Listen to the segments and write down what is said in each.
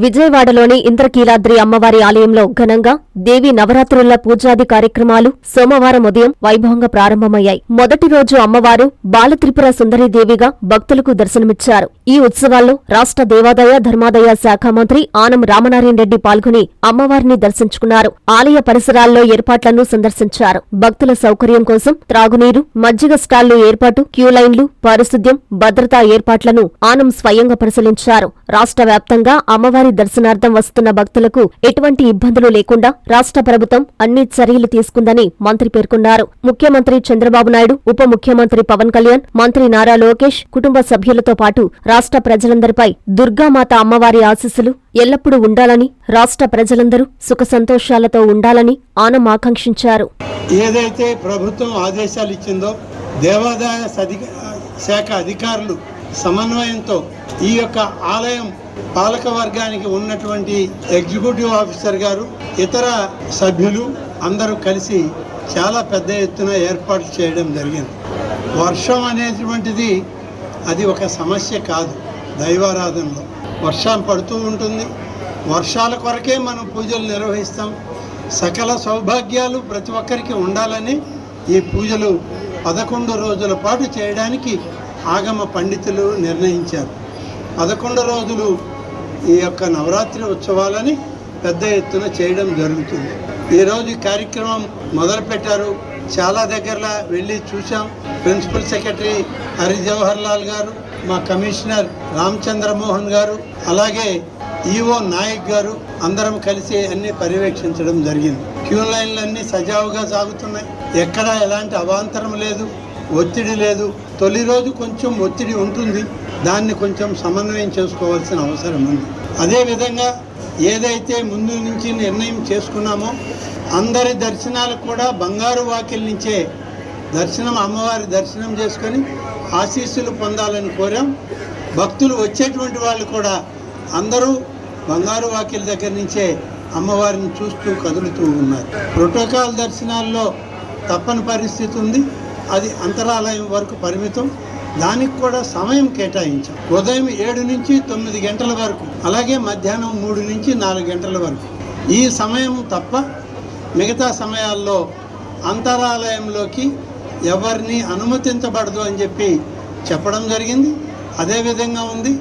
విజయవాడలోని ఇంద్రకీలాద్రి అమ్మవారి ఆలయంలో ఘనంగా దేవి నవరాత్రుల పూజాది కార్యక్రమాలు సోమవారం ఉదయం వైభవంగా ప్రారంభమయ్యాయి. మొదటి రోజు అమ్మవారు బాలత్రిపుర సుందరీదేవిగా భక్తులకు దర్శనమిచ్చారు. ఈ ఉత్సవాల్లో రాష్ట్ర దేవాదాయ ధర్మాదాయ శాఖ మంత్రి ఆనం రామనారాయణ రెడ్డి పాల్గొని అమ్మవారిని దర్శించుకున్నారు. ఆలయ పరిసరాల్లో ఏర్పాట్లను సందర్శించారు. భక్తుల సౌకర్యం కోసం త్రాగునీరు, మజ్జిగ స్టాళ్లు ఏర్పాటు, క్యూలైన్లు, పారిశుద్ధ్యం, భద్రతా ఏర్పాట్లను ఆనం స్వయంగా పరిశీలించారు. రాష్ట్ర వ్యాప్తంగా అమ్మవారి దర్శనార్థం వస్తున్న భక్తులకు ఎటువంటి ఇబ్బందులు లేకుండా రాష్ట్ర ప్రభుత్వం అన్ని చర్యలు తీసుకుందని మంత్రి పేర్కొన్నారు. ముఖ్యమంత్రి చంద్రబాబు నాయుడు, ఉప ముఖ్యమంత్రి పవన్ కళ్యాణ్, మంత్రి నారా లోకేష్ కుటుంబ సభ్యులతో పాటు రాష్ట్ర ప్రజలందరిపై దుర్గామాత అమ్మవారి ఆశీస్సులు ఎల్లప్పుడూ ఉండాలని, రాష్ట్ర ప్రజలందరూ సుఖ సంతోషాలతో ఉండాలని ఆనం ఆకాంక్షించారు. ఏదైతే ప్రభుత్వం ఆదేశాలు ఇచ్చిందో దేవాదాయ శాఖ అధికారులు సమన్వయంతో ఈ యొక్క ఆలయం పాలక వర్గానికి ఉన్నటువంటి ఎగ్జిక్యూటివ్ ఆఫీసర్ గారు, ఇతర సభ్యులు అందరూ కలిసి చాలా పెద్ద ఎత్తున ఏర్పాట్లు చేయడం జరిగింది. వర్షం అనేటువంటిది అది ఒక సమస్య కాదు. దైవారాధనలో వర్షం పడుతూ ఉంటుంది. వర్షాల కొరకే మనం పూజలు నిర్వహిస్తాం. సకల సౌభాగ్యాలు ప్రతి ఒక్కరికి ఉండాలని ఈ పూజలు 11 రోజుల పాటు చేయడానికి ఆగమ పండితులు నిర్ణయించారు. 11 రోజులు ఈ యొక్క నవరాత్రి ఉత్సవాలని పెద్ద ఎత్తున చేయడం జరుగుతుంది. ఈరోజు ఈ కార్యక్రమం మొదలుపెట్టారు. చాలా దగ్గరలో వెళ్ళి చూసాం. ప్రిన్సిపల్ సెక్రటరీ హరి జవహర్ లాల్ గారు, మా కమిషనర్ రామచంద్రమోహన్ గారు, అలాగే ఈఓ నాయక్ గారు అందరం కలిసి అన్ని పర్యవేక్షించడం జరిగింది. క్యూ లైన్లు అన్నీ సజావుగా సాగుతున్నాయి. ఎక్కడా ఎలాంటి అవాంతరం లేదు, ఒత్తిడి లేదు. తొలి రోజు కొంచెం ఒత్తిడి ఉంటుంది. దాన్ని కొంచెం సమన్వయం చేసుకోవాల్సిన అవసరం ఉంది. అదేవిధంగా ఏదైతే ముందు నుంచి నిర్ణయం చేసుకున్నామో అందరి దర్శనాలు కూడా బంగారు వాకిల్ నుంచే అమ్మవారి దర్శనం చేసుకొని ఆశీస్సులు పొందాలని కోరాం. భక్తులు వచ్చేటువంటి వాళ్ళు కూడా అందరూ బంగారు వాకిల్ దగ్గర నుంచే అమ్మవారిని చూస్తూ కదులుతూ ఉన్నారు. ప్రోటోకాల్ దర్శనాల్లో తప్పని పరిస్థితి ఉంది. అది అంతరాలయం వరకు పరిమితం. దానికి కూడా సమయం కేటాయించాం. ఉదయం 7 నుంచి 9 గంటల వరకు, అలాగే మధ్యాహ్నం 3 నుంచి 4 గంటల వరకు. ఈ సమయం తప్ప మిగతా సమయాల్లో అంతరాలయంలోకి ఎవరిని అనుమతించబడదు అని చెప్పి చెప్పడం జరిగింది. అదేవిధంగా ఉంది.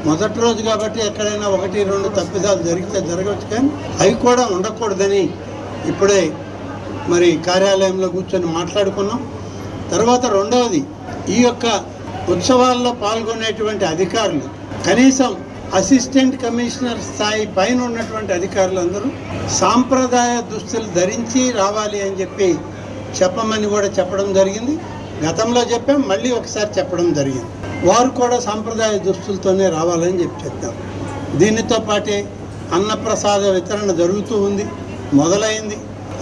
మొదటి రోజు కాబట్టి ఎక్కడైనా 1-2 తప్పిదాలు జరిగితే జరగవచ్చు, కానీ అవి కూడా ఉండకూడదని ఇప్పుడే మరి కార్యాలయంలో కూర్చొని మాట్లాడుకున్నాం. తర్వాత రెండవది, ఈ యొక్క ఉత్సవాల్లో పాల్గొనేటువంటి అధికారులు కనీసం అసిస్టెంట్ కమిషనర్ స్థాయి పైన ఉన్నటువంటి అధికారులందరూ సాంప్రదాయ దుస్తులు ధరించి రావాలి అని చెప్పి చెప్పమని కూడా చెప్పడం జరిగింది. గతంలో చెప్పాం, మళ్ళీ ఒకసారి చెప్పడం జరిగింది. వారు కూడా సాంప్రదాయ దుస్తులతోనే రావాలని చెప్తాం. దీనితో పాటే అన్నప్రసాద వితరణ జరుగుతూ ఉంది, మొదలైంది.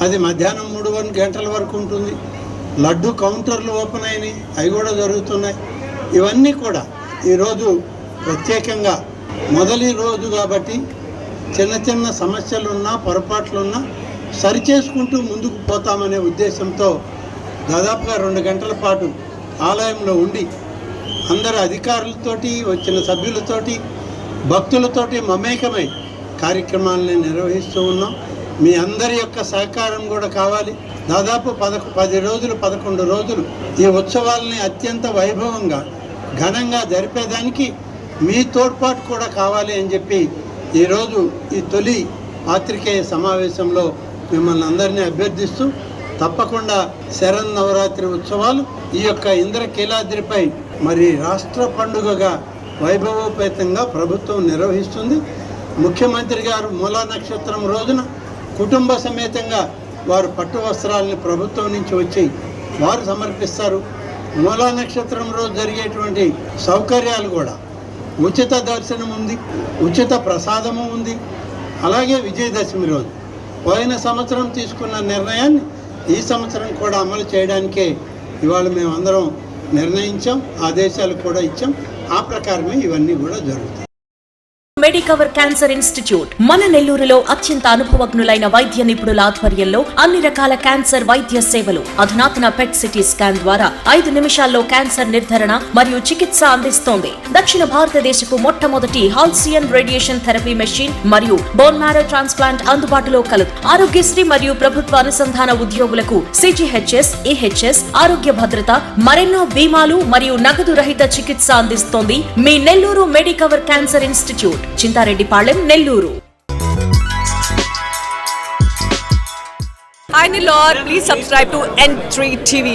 అది మధ్యాహ్నం 3 గంటల వరకు ఉంటుంది. లడ్డు కౌంటర్లు ఓపెన్ అయినాయి, అవి కూడా జరుగుతున్నాయి. ఇవన్నీ కూడా ఈరోజు ప్రత్యేకంగా మొదటి రోజు కాబట్టి చిన్న చిన్న సమస్యలున్నా పొరపాట్లున్నా సరిచేసుకుంటూ ముందుకు పోతామనే ఉద్దేశంతో దాదాపుగా 2 గంటల పాటు ఆలయంలో ఉండి అందరు అధికారులతోటి, వచ్చిన సభ్యులతోటి, భక్తులతోటి మమేకమై కార్యక్రమాలని నిర్వహిస్తూ ఉన్నాం. మీ అందరి యొక్క సహకారం కూడా కావాలి. దాదాపు 10 రోజులు 11 రోజులు ఈ ఉత్సవాలని అత్యంత వైభవంగా ఘనంగా జరిపేదానికి మీ తోడ్పాటు కూడా కావాలి అని చెప్పి ఈరోజు ఈ తొలి పాత్రికేయ సమావేశంలో మిమ్మల్ని అందరినీ అభ్యర్థిస్తూ, తప్పకుండా శరన్నవరాత్రి ఉత్సవాలు ఈ యొక్క ఇంద్రకీలాద్రిపై మరి రాష్ట్ర పండుగగా వైభవోపేతంగా ప్రభుత్వం నిర్వహిస్తుంది. ముఖ్యమంత్రి గారు మూలా నక్షత్రం రోజున కుటుంబ సమేతంగా వారు పట్టు వస్త్రాలని ప్రభుత్వం నుంచి వచ్చి వారు సమర్పిస్తారు. మూలా నక్షత్రం రోజు జరిగేటువంటి సౌకర్యాలు కూడా ఉచిత దర్శనం ఉంది, ఉచిత ప్రసాదము ఉంది. అలాగే విజయదశమి రోజు పోయిన సంవత్సరం తీసుకున్న నిర్ణయాన్ని ఈ సంవత్సరం కూడా అమలు చేయడానికే ఇవాళ మేమందరం నిర్ణయించాం, ఆదేశాలు కూడా ఇచ్చాం. ఆ ప్రకారమే ఇవన్నీ కూడా జరుగుతాయి. మెడికవర్ క్యాన్సర్ ఇన్స్టిట్యూట్ మన నెల్లూరులో అత్యంత అనుభవజ్ఞులైన వైద్య నిపుణుల ఆధ్వర్యంలో అన్ని రకాల క్యాన్సర్ వైద్య సేవలు, అధునాతన పెట్ సిటీ స్కాన్ ద్వారా 5 నిమిషాల్లో క్యాన్సర్ నిర్ధారణ మరియు చికిత్స అందిస్తోంది. దక్షిణ భారతదేశపు మొట్టమొదటి హాల్సియన్ రేడియేషన్ థెరపీ మెషిన్ మరియు బోన్ మ్యారో ట్రాన్స్ప్లాంట్ అందుబాటులో కలదు. ఆరోగ్యశ్రీ మరియు ప్రభుత్వ అనుసంధాన ఉద్యోగులకు CGHS, EHS, ఆరోగ్య భద్రత, మరెన్నో బీమాలు మరియు నగదు రహిత చికిత్స అందిస్తోంది మీ Nellore Medicover cancer institute, Chintareddypalem, Nellore. Hi Nilor, please subscribe to N3 TV.